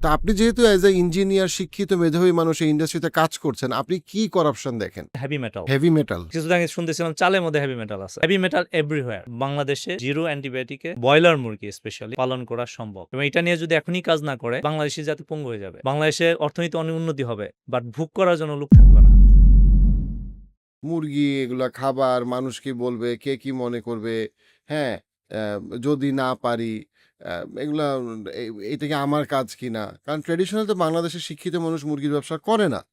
তা আপনি যেহেতু অ্যাজ এ ইঞ্জিনিয়ার শিক্ষিত মেধাবী মানুষ এই ইন্ডাস্ট্রিতে কাজ করছেন, আপনি কি করাপশন দেখেন? Heavy metal. Heavy metal. কিছুদিন আগে শুনতেছিলাম চালের মধ্যে হেভি মেটাল আছে। Heavy metal everywhere. বাংলাদেশে জিরো অ্যান্টিবায়োটিকে ব্রয়লার মুরগি স্পেশালি পালন করা সম্ভব। এবং এটা নিয়ে যদি এখনই কাজ না করে বাংলাদেশি জাতি পঙ্গু হয়ে যাবে। বাংলাদেশের অর্থনীতি অনেক উন্নতি হবে, বাট ভোগ করার জন্য লোক থাকবে না। মুরগি এগুলা খাবার, মানুষ কি বলবে, কে কি মনে করবে? হ্যাঁ, যদি না পারি, অ্যা এগুলা এটা কি আমার কাজ কিনা? কারণ ট্র্যাডিশনাল তো বাংলাদেশের শিক্ষিত মানুষ মুরগির ব্যবসা করে না।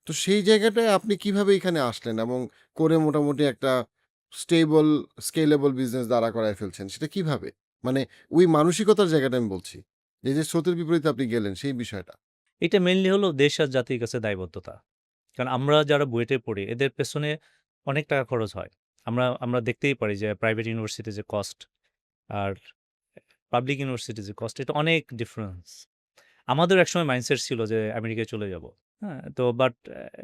তো সেই জায়গাটায় আপনি কিভাবে এখানে আসলেন এবং করে মোটামুটি একটা স্টেবল, স্কেলেবল বিজনেস দাঁড়া করায় ফেলছেন, সেটা কিভাবে? মানে ওই মানসিকতার জায়গাটা আমি বলছি। যে স্রোতের বিপরীতে আপনি গেলেন সেই বিষয়টা। এটা মেইনলি হলো দেশ আর জাতির কাছে দায়বদ্ধতা। কারণ আমরা যারা বুয়েটে পড়ি এদের পেছনে অনেক টাকা খরচ হয়। আমরা আমরা দেখতেই পারি যে প্রাইভেট ইউনিভার্সিটির যে কস্ট আর পাবলিক ইউনিভার্সিটির যে কস্ট এটা অনেক ডিফারেন্স। আমাদেরও একসময় মাইন্ডসেট ছিল যে আমেরিকায় চলে যাব। হ্যাঁ? তো বাট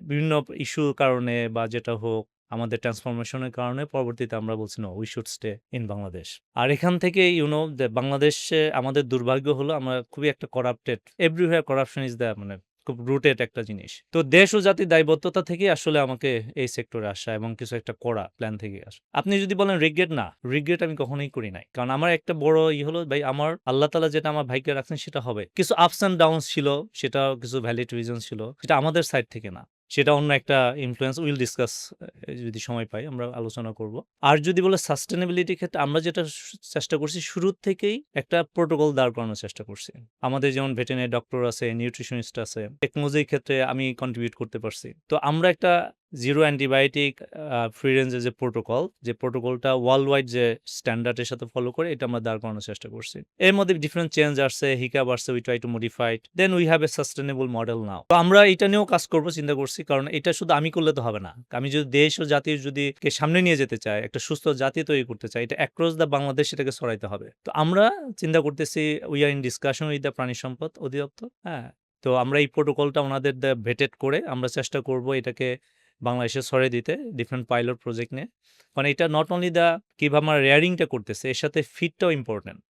বিভিন্ন ইস্যুর কারণে বা যেটা হোক আমাদের ট্রান্সফরমেশন এর কারণে পরবর্তীতে আমরা বলছি, "no, we should stay in Bangladesh." আর এখান থেকে বাংলাদেশে আমাদের দুর্ভাগ্য হলো আমরা খুবই একটা corrupted, everywhere corruption is the মানে খুব রুটেড একটা জিনিস। তো দেশ ও জাতির দায়বদ্ধতা থেকেই আসলে আমাকে এই সেক্টরে আসা এবং কিছু একটা করা প্ল্যান থেকেই আসা। আপনি যদি বলেন রিগ্রেট না, রিগ্রেট আমি কখনোই করি নাই। কারণ আমার একটা বড় হলো ভাই আমার আল্লাহ তাআলা যেটা আমার ভাগ্যে রাখছেন সেটা হবে। কিছু আপস অ্যান্ড ডাউনস ছিল, সেটা কিছু ভ্যালিড রিজন ছিল। সেটা আমাদের সাইড থেকে না। সেটা অন্য একটা ইনফ্লুয়েন্স উইল ডিসকাস যদি সময় পাই আমরা আলোচনা করব। আর যদি বলে সাস্টেনেবিলিটির ক্ষেত্রে আমরা যেটা চেষ্টা করছি শুরুর থেকেই একটা প্রোটোকল দাঁড় করানোর চেষ্টা করছি। আমাদের যেমন ভেটেরিনারি ডক্টর আছে, নিউট্রিশনিস্ট আছে। টেকনোলজির ক্ষেত্রে আমি কন্ট্রিবিউট করতে পারছি। তো আমরা একটা জিরো অ্যান্টিবায়োটিক ফ্রি রেঞ্জের যে প্রোটোকলটা ওয়ার্ল্ড ওয়াইড যে স্ট্যান্ডার্ডের সাথে ফলো করে এটা আমরা দাঁড় করানোর চেষ্টা করছি। এর মধ্যে ডিফারেন্ট চেঞ্জ আসছে, হিকাপ আসছে, we try to modified. Then we have a sustainable model now. তো আমরা এটা নিয়েও কাজ করব চিন্তা করছি। কারণ এটা শুধু আমি করলে তো হবে না। আমি যদি দেশ ও জাতির যদি কে সামনে নিয়ে যেতে চাই, একটা সুস্থ জাতি তৈরি করতে চাই, এটা অ্যাক্রস দ্য বাংলাদেশ সেটাকে ছড়াইতে হবে। তো আমরা চিন্তা করতেছি we are in discussion with the প্রাণী সম্পদ অধিদপ্তর। হ্যাঁ? তো আমরা এই প্রোটোকলটা ওনাদের ভেটেড করে আমরা চেষ্টা করব এটাকে বাংলাদেশে ছড়িয়ে দিতে ডিফারেন্ট পাইলট প্রজেক্ট নিয়ে। কারণ এটা নট অনলি কিভাবে আমরা রেয়ারিংটা করতেছে এর সাথে ফিডটাও ইম্পোর্টেন্ট।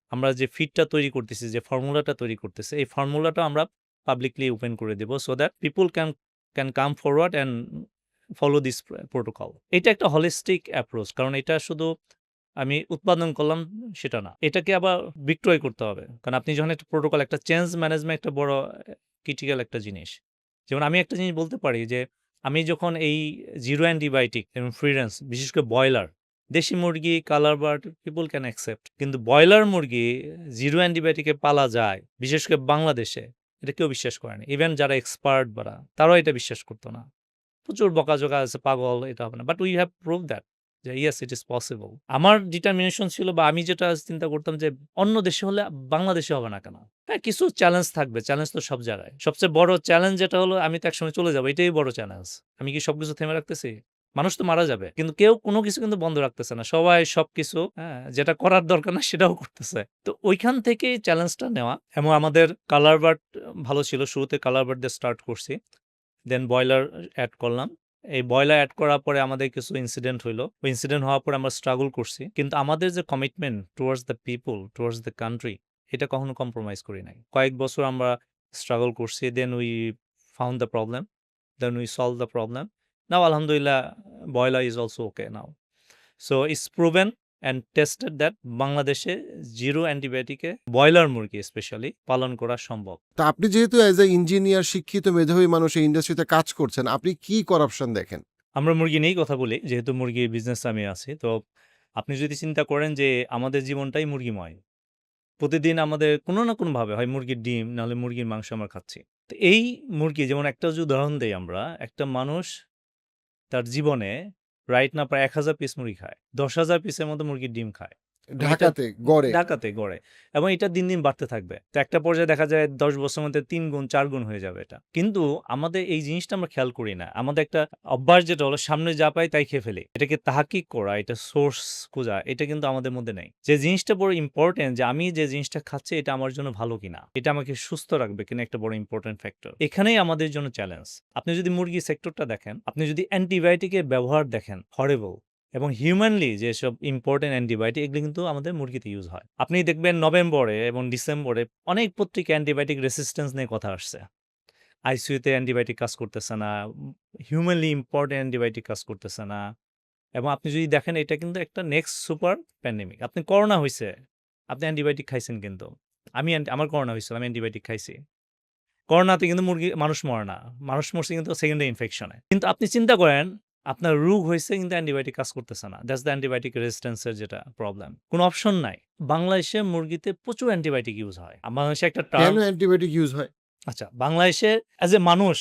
আমরা যে ফিডটা তৈরি করতেছি, যে ফর্মুলাটা তৈরি করতেছি, এই ফর্মুলাটা আমরা পাবলিকলি ওপেন করে দেব so that people can come forward and follow this protocol. এটা একটা হলিস্টিক অ্যাপ্রোচ। কারণ এটা শুধু আমি উৎপাদন করলাম সেটা না। এটাকে আবার বিক্রয় করতে হবে। কারণ আপনি যখন একটা প্রোটোকল, একটা চেঞ্জ ম্যানেজমেন্ট একটা বড় ক্রিটিক্যাল একটা জিনিস। যেমন আমি একটা জিনিস বলতে পারি যে, আমি যখন এই জিরো অ্যান্টিবায়োটিক এবং ফ্রি রেঞ্জ বিশেষ করে ব্রয়লার, দেশি মুরগি, colour bird people can accept. কিন্তু ব্রয়লার মুরগি জিরো অ্যান্টিবায়োটিকে পালা যায়, বিশেষ করে বাংলাদেশে, এটা কেউ বিশ্বাস করে না। ইভেন যারা এক্সপার্ট তারাও এটা বিশ্বাস করত না। প্রচুর বকাঝকা আছে, পাগল, এটা হবে না। But we have prove that যে ইয়েস ইট ইস পসিবল। আমার ডিটারমিনেশন ছিল বা আমি যেটা চিন্তা করতাম যে অন্য দেশে হলে বাংলাদেশে হবে না কেন? হ্যাঁ, কিছু চ্যালেঞ্জ থাকবে। চ্যালেঞ্জ তো সব জায়গায়। সবচেয়ে বড় চ্যালেঞ্জ যেটা হলো আমি তো একসময় চলে যাবো। এটাই বড় চ্যালেঞ্জ। আমি কি সবকিছু থেমে রাখতেছি? মানুষ তো মারা যাবে। কিন্তু কেউ কোনো কিছু কিন্তু বন্ধ রাখতেছে না। সবাই সবকিছু, হ্যাঁ, যেটা করার দরকার না সেটাও করতেছে। তো ওইখান থেকেই চ্যালেঞ্জটা নেওয়া এবং আমাদের কালার বার্ড ভালো ছিল। শুরুতে কালার বার্ড দিয়ে স্টার্ট করছি। দেন ব্রয়লার এড করলাম। এই ব্রয়লার এড করার পরে আমাদের কিছু ইনসিডেন্ট হইলো। ওই ইনসিডেন্ট হওয়ার পরে আমরা স্ট্রাগল করছি। কিন্তু আমাদের যে commitment towards the people, towards the country, এটা কখনো কম্প্রোমাইজ করি নাই। কয়েক বছর আমরা স্ট্রাগল করছি। Then we found the problem. Then we solve the problem. Now আলহামদুলিল্লাহ broiler is also okay now. So it's proven and tested that বাংলাদেশে জিরো অ্যান্টিবায়োটিকে ব্রয়লার মুরগি স্পেশালি পালন করা সম্ভব। তা আপনি যেহেতু অ্যাজ এ ইঞ্জিনিয়ার শিক্ষিত মেধাবী মানুষ এই ইন্ডাস্ট্রিতে কাজ করছেন, আপনি কি করাপশন দেখেন? আমরা মুরগি নিয়েই কথা বলি। যেহেতু মুরগির বিজনেস আমি আছি। তো আপনি যদি চিন্তা করেন যে আমাদের জীবনটাই মুরগিময়। প্রতিদিন আমাদের কোনো না কোনোভাবে হয় মুরগির ডিম, নাহলে মুরগির মাংস আমরা খাচ্ছি। তো এই মুরগি যেমন একটা যদি উদাহরণ দেই আমরা, একটা মানুষ তার জীবনে রাইট না প্রায় ১,০০০ পিস মুরগি খায়। ১০,০০০ পিসের মতো মুরগির ডিম খায়। এবং এটা ঢাকাতে গড়ে। ঢাকাতে গড়ে। এবং এটা দিন, দিন বাড়তে থাকবে। তো একটা পর্যায়ে দেখা যায় ১০ বছরের মধ্যে ৩ গুণ ৪ গুণ হয়ে যাবে এটা। কিন্তু আমাদের এই জিনিসটা আমরা খেয়াল করি না। আমাদের একটা অভ্যাস যেটা হলো সামনে যা পাই তাই খেয়ে ফেলি। এটাকে তাহাক্কিক করা, এটা সোর্স খোঁজা, এটা কিন্তু আমাদের মধ্যে নাই। যে জিনিসটা বড় ইম্পোর্টেন্ট যে আমি যে জিনিসটা খাচ্ছি এটা আমার জন্য ভালো কিনা? এটা আমাকে সুস্থ রাখবে কিনা একটা বড় ইম্পোর্টেন্ট ফ্যাক্টর। এখানেই আমাদের জন্য চ্যালেঞ্জ। আপনি যদি মুরগি সেক্টরটা দেখেন, আপনি যদি অ্যান্টিবায়োটিকের ব্যবহার দেখেন, হরিবল। এবং হিউম্যানলি যেসব ইম্পোর্টেন্ট অ্যান্টিবায়োটিক এগুলো কিন্তু আমাদের মুরগিতে ইউজ হয়। আপনি দেখবেন নভেম্বরে এবং ডিসেম্বরে অনেক পত্রিকা অ্যান্টিবায়োটিক রেসিস্ট্যান্স নিয়ে কথা আসছে। আইসিইউতে অ্যান্টিবায়োটিক কাজ করতেছে না, হিউম্যানলি ইম্পোর্টেন্ট অ্যান্টিবায়োটিক কাজ করতেছে না। এবং আপনি যদি দেখেন এটা কিন্তু একটা নেক্সট সুপার প্যান্ডেমিক। আপনি করোনা হইছে, আপনি অ্যান্টিবায়োটিক খাইছেন কিন্তু। আমার করোনা হইছিল, আমি অ্যান্টিবায়োটিক খাইছি। করোনাতে কিন্তু মানুষ মরে না। মানুষ মরছে কিন্তু সেকেন্ডারি ইনফেকশনে। কিন্তু আপনি চিন্তা করেন, আপনার রোগ হইছে কিন্তু অ্যান্টিবায়োটিক কাজ করতেছে না। দ্যাটস দ্য অ্যান্টিবায়োটিক রেজিস্ট্যান্স এর যেটা প্রবলেম। কোনো অপশন নাই। বাংলাদেশে মুরগিতে প্রচুর অ্যান্টিবায়োটিক ইউজ হয়। বাংলাদেশে একটা কেন টার্ম অ্যান্টিবায়োটিক ইউজ হয়? আচ্ছা, বাংলাদেশে অ্যাজ এ মানুষ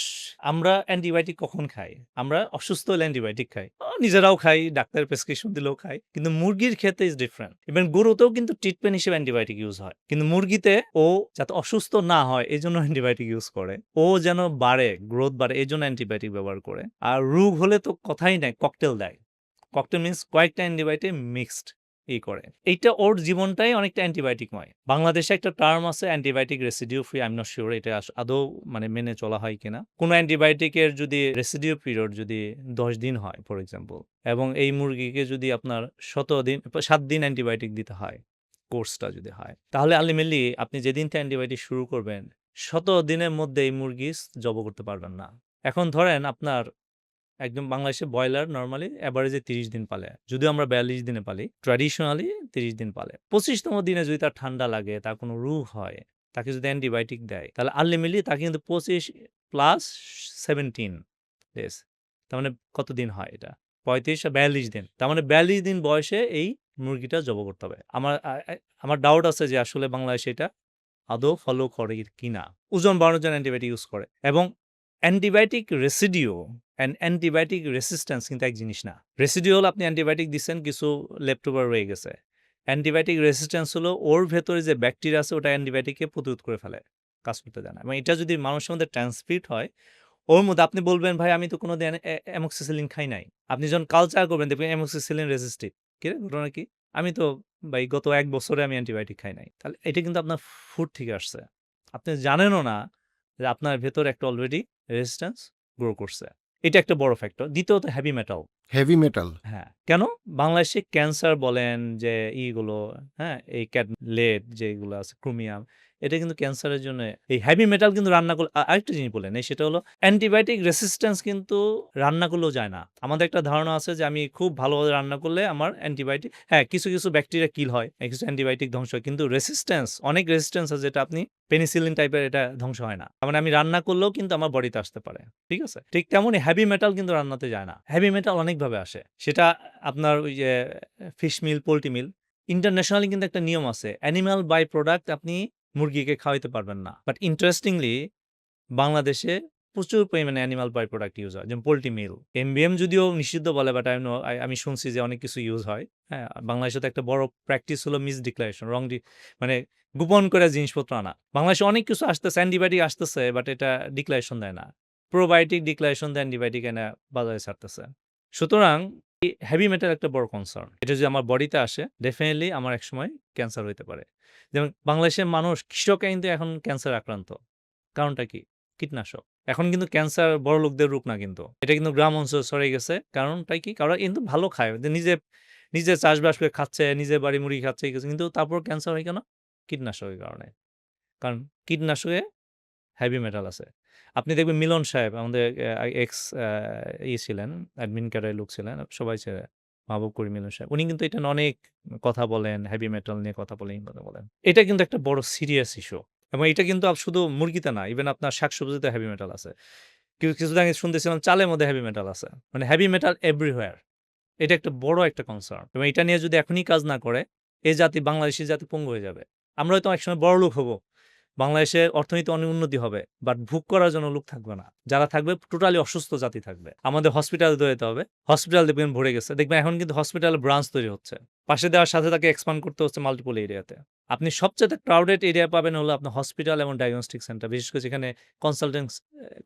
আমরা অ্যান্টিবায়োটিক কখন খাই? আমরা অসুস্থ হলে অ্যান্টিবায়োটিক খাই। নিজেরাও খাই, ডাক্তারের প্রেসক্রিপশন দিলেও খাই। কিন্তু মুরগির ক্ষেত্রে ইজ ডিফারেন্ট। ইভেন গরুতেও কিন্তু ট্রিটমেন্ট হিসেবে অ্যান্টিবায়োটিক ইউজ হয়। কিন্তু মুরগিতে ও যাতে অসুস্থ না হয় এজন্য অ্যান্টিবায়োটিক ইউজ করে। ও যেন বাড়ে, গ্রোথ বাড়ে এজন্য অ্যান্টিবায়োটিক ব্যবহার করে। আর রোগ হলে তো কথাই নাই, ককটেল দেয়। ককটেল মিনস কয়েকটা অ্যান্টিবায়োটিক মিক্সড করে। এইটা ওর জীবনটাই অনেকটা অ্যান্টিবায়োটিকময়। বাংলাদেশে একটা টার্ম আছে antibiotic residue free. I am not sure এটা আদৌ মানে মেনে চলা হয় কিনা। কোনো অ্যান্টিবায়োটিকের যদি রেসিডিউ পিরিয়ড যদি ১০ দিন হয় ফর এক্সাম্পল, এবং এই মুরগিকে যদি আপনার ৭ দিন অ্যান্টিবায়োটিক দিতে হয়, কোর্সটা যদি হয়, তাহলে আল্টিমেটলি আপনি যেদিন থেকে অ্যান্টিবায়োটিক শুরু করবেন ১৭ দিনের মধ্যে এই মুরগি জব করতে পারবেন না। এখন ধরেন আপনার একদম বাংলাদেশে ব্রয়লার নরমালি এভারেজে ৩০ দিন পালে। যদিও আমরা ৪২ দিনে পালি। ট্র্যাডিশনালি ৩০ দিন পালে। ২৫তম দিনে যদি তার ঠান্ডা লাগে, তার কোনো রোগ হয়, তাকে যদি অ্যান্টিবায়োটিক দেয়, তাহলে আল্টিমেটলি তাকে কিন্তু ২৫ প্লাস 17 ডেজ। তার মানে কত দিন হয় এটা? ৩৫ আর ৪২ দিন। তার মানে ৪২ দিন বয়সে এই মুরগিটা জব করতে হবে। আমার ডাউট আছে যে আসলে বাংলাদেশে এটা আদৌ ফলো করে কিনা। ওজন বাড়ানোর জন্য অ্যান্টিবায়োটিক ইউজ করে এবং antibiotic residue and antibiotic resistance কিন্তু এক জিনিস না। রেসিডিউ হলো আপনি অ্যান্টিবায়োটিক দিচ্ছেন, কিছু লেফট ওভার রয়ে গেছে। অ্যান্টিবায়োটিক রেসিস্ট্যান্স হলো ওর ভেতরে যে ব্যাকটেরিয়া আছে ওটা অ্যান্টিবায়োটিককে প্রতিরোধ করে ফেলে, কাজ করতে দেয় না। এবং এটা যদি মানুষের মধ্যে ট্রান্সমিট হয়, ওর মধ্যে আপনি বলবেন, ভাই আমি তো কোনোদিন অ্যামোক্সিসিলিন খাই নাই। আপনি যখন কালচার করবেন দেখবেন অ্যামোক্সিসিলিন রেজিস্টিভ। কিরে ঘটনা কি? আমি তো ভাই গত ১ বছরে আমি অ্যান্টিবায়োটিক খাই নাই। তাহলে এটা কিন্তু আপনার ফুড থেকে আসছে। আপনি জানেনও না যে আপনার ভেতরে একটা অলরেডি রেজিস্ট্যান্স গ্রো করছে। এটা একটা বড় ফ্যাক্টর। দ্বিতীয়ত হেভি মেটাল। Heavy metal? হ্যাঁ, কেন? বাংলাদেশে ক্যান্সার বলেন যে হ্যাঁ? এই লেড যেগুলো আছে ক্রোমিয়াম, এটা কিন্তু ক্যান্সারের জন্য এই হেভি মেটাল কিন্তু রান্না করলে আরেকটা জিনিস বললেন, সেটা হলো অ্যান্টিবায়োটিক রেসিস্ট্যান্স কিন্তু রান্না করলেও যায় না। আমাদের একটা ধারণা আছে যে আমি খুব ভালোভাবে রান্না করলে আমার অ্যান্টিবায়োটিক কিছু ব্যাকটেরিয়া কিল হয়, কিছু অ্যান্টিবায়োটিক ধ্বংস হয়। কিন্তু অনেক রেসিস্ট্যান্স আছে যেটা আপনি পেনিসিলিন টাইপের এটা ধ্বংস হয় না। তার মানে আমি রান্না করলেও কিন্তু আমার বডিতে আসতে পারে। ঠিক আছে? ঠিক তেমনই হেভি মেটাল কিন্তু রান্নাতে যায় না। হেভি মেটাল অনেকভাবে আসে। সেটা আপনার ওই যে ফিশ মিল, পোল্ট্রি মিল, ইন্টারন্যাশনালি কিন্তু একটা নিয়ম আছে। অ্যানিমাল বাই প্রোডাক্ট আপনি মুরগিকে খাওয়াইতে পারবেন না। বাট ইন্টারেস্টিংলি বাংলাদেশে প্রচুর পরিমাণে অ্যানিমাল বাই প্রোডাক্ট ইউজ হয়। যেমন পোল্ট্রি মিল। এমবিএম যদিও নিষিদ্ধ বলে, বাট আমি শুনছি যে অনেক কিছু ইউজ হয়। হ্যাঁ? বাংলাদেশে তো একটা বড় প্র্যাকটিস হলো ডিক্লারেশন, মানে গোপন করে জিনিসপত্র আনা। বাংলাদেশে অনেক কিছু আসতেছে, অ্যান্টিবায়োটিক আসতেছে, বাট এটা ডিক্লারেশন দেয় না। প্রোবায়োটিক ডিক্লারেশন দেয়, অ্যান্টিবায়োটিক এনে বাজারে ছাড়তেছে। সুতরাং হেভি মেটাল একটা বড় কনসার্ন। এটা যদি আমার বডিতে আসে, ডেফিনিটলি আমার একসময় ক্যান্সার হইতে পারে। যেমন বাংলাদেশের মানুষ, কৃষকরা কিন্তু এখন ক্যান্সার আক্রান্ত। কারণটা কি? কীটনাশক। এখন কিন্তু ক্যান্সার বড়লোকদের রোগ না কিন্তু। এটা কিন্তু গ্রাম অঞ্চলে ছড়িয়ে গেছে। কারণটা কি? কারণ কিন্তু ভালো খায়। নিজে চাষবাস করে খাচ্ছে, নিজের বাড়ি মুরগি খাচ্ছে, কিন্তু তারপর ক্যান্সার হয় কেন? কীটনাশকের কারণে। কারণ কীটনাশকে হেভি মেটাল আছে। আপনি দেখবেন মিলন সাহেব আমাদের এক্স ছিলেন, অ্যাডমিন ক্যাডারের লোক ছিলেন। সবাই চেনে মাহবুব করিম মিলন সাহেব। উনি কিন্তু এটা নিয়ে অনেক কথা বলেন, হেভি মেটাল নিয়ে কথা বলেন, কথা বলেন। এটা কিন্তু একটা বড় সিরিয়াস ইস্যু। এবং এটা কিন্তু শুধু মুরগিতে না, ইভেন আপনার শাকসবজিতে হেভি মেটাল আছে। কিছুদিন আগে শুনতেছিলাম চালের মধ্যে হেভি মেটাল আছে। মানে হেভি মেটাল এভরিহোয়ার। এটা একটা বড় একটা কনসার্ন। এবং এটা নিয়ে যদি এখনই কাজ না করে, বাংলাদেশি জাতি পঙ্গু হয়ে যাবে। আমরা হয়তো একসময় বড়লোক হব। বাংলাদেশের অর্থনীতি অনেক উন্নতি হবে। বাট ভোগ করার জন্য লোক থাকবে না। যারা থাকবে টোটালি অসুস্থ জাতি থাকবে। আমাদের হসপিটালে দৌড়াতে হবে। হসপিটাল দেখবেন ভরে গেছে। দেখবেন এখন কিন্তু হসপিটালে ব্রাঞ্চ তৈরি হচ্ছে। পাশে দেওয়ার সাথে তাকে এক্সপান্ড করতে হচ্ছে মাল্টিপল এরিয়াতে। আপনি সবচেয়ে ক্রাউডেড এরিয়া পাবেন হলো আপনার হসপিটাল এবং ডায়াগনস্টিক সেন্টার। বিশেষ করে যেখানে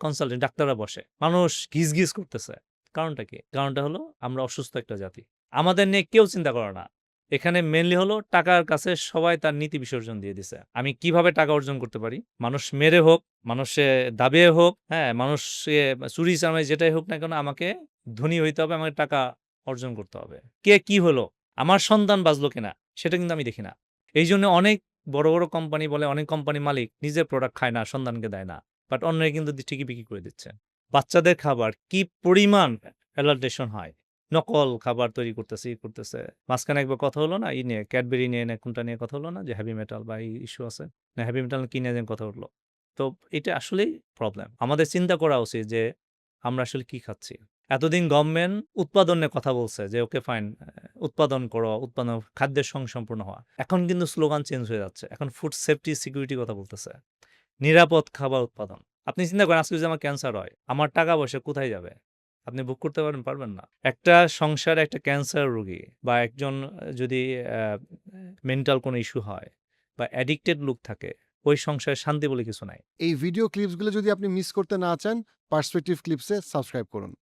কনসালটেন্ট ডাক্তাররা বসে। মানুষ ঘিস করতেছে। কারণটা কি? কারণটা হলো আমরা অসুস্থ একটা জাতি। আমাদের নিয়ে কেউ চিন্তা করে না। এখানে মেইনলি হলো টাকার কাছে সবাই তার নীতি বিসর্জন দিয়ে দিছে। আমি কিভাবে টাকা অর্জন করতে পারি? মানুষ মেরে হোক, মানুষে দাবিয়ে হোক, হ্যাঁ? মানুষে চুরি চামারি যেটাই হোক না কেন আমাকে ধনী হইতে হবে, আমাকে টাকা অর্জন করতে হবে। কে কি হলো? আমার সন্তান বাঁচলো কিনা? সেটা কিন্তু আমি দেখি না। এইজন্য অনেক বড়, বড় কোম্পানি বলে অনেক কোম্পানির মালিক নিজে প্রোডাক্ট খায় না, সন্তানকে দেয় না। বাট অন্যরা কিন্তু ঠিকই বিক্রি করে দিচ্ছে। বাচ্চাদের খাবার কি পরিমাণ অ্যাডাল্টেশন হয়। নকল খাবার তৈরি করতেছে, করতেছে। মাঝখানে একবার কথা হলো না? নিয়ে ক্যাডবেরি নিয়ে না কোনটা নিয়ে কথা হলো না? যে হেভি মেটাল বা এই ইস্যু আছে। না হেভি মেটাল কি নিয়ে যেন কথা উঠলো। তো এটা আসলেই প্রবলেম। আমাদের চিন্তা করা উচিত যে আমরা আসলে কি খাচ্ছি? এতদিন গভর্নমেন্ট উৎপাদন নিয়ে কথা বলছে যে ওকে ফাইন উৎপাদন করো, উৎপাদন খাদ্যের স্বয়ংসম্পূর্ণ হওয়া। এখন কিন্তু স্লোগান চেঞ্জ হয়ে যাচ্ছে। এখন ফুড সেফটি সিকিউরিটি কথা বলতেছে। নিরাপদ খাবার উৎপাদন। আপনি চিন্তা করেন আজকে যদি আমার ক্যান্সার হয়, আমার টাকা-পয়সা কোথায় যাবে? আপনি ভোগ করতে পারবেন না। একটা সংসারে একটা ক্যান্সার রোগী বা একজন যদি আ মেন্টাল কোনো ইস্যু হয় বা অ্যাডিক্টেড লোক থাকে, ওই সংসারে শান্তি বলে কিছু নাই। এই ভিডিও ক্লিপসগুলো যদি আপনি মিস করতে না চান, পার্সপেক্টিভ ক্লিপসে সাবস্ক্রাইব করুন।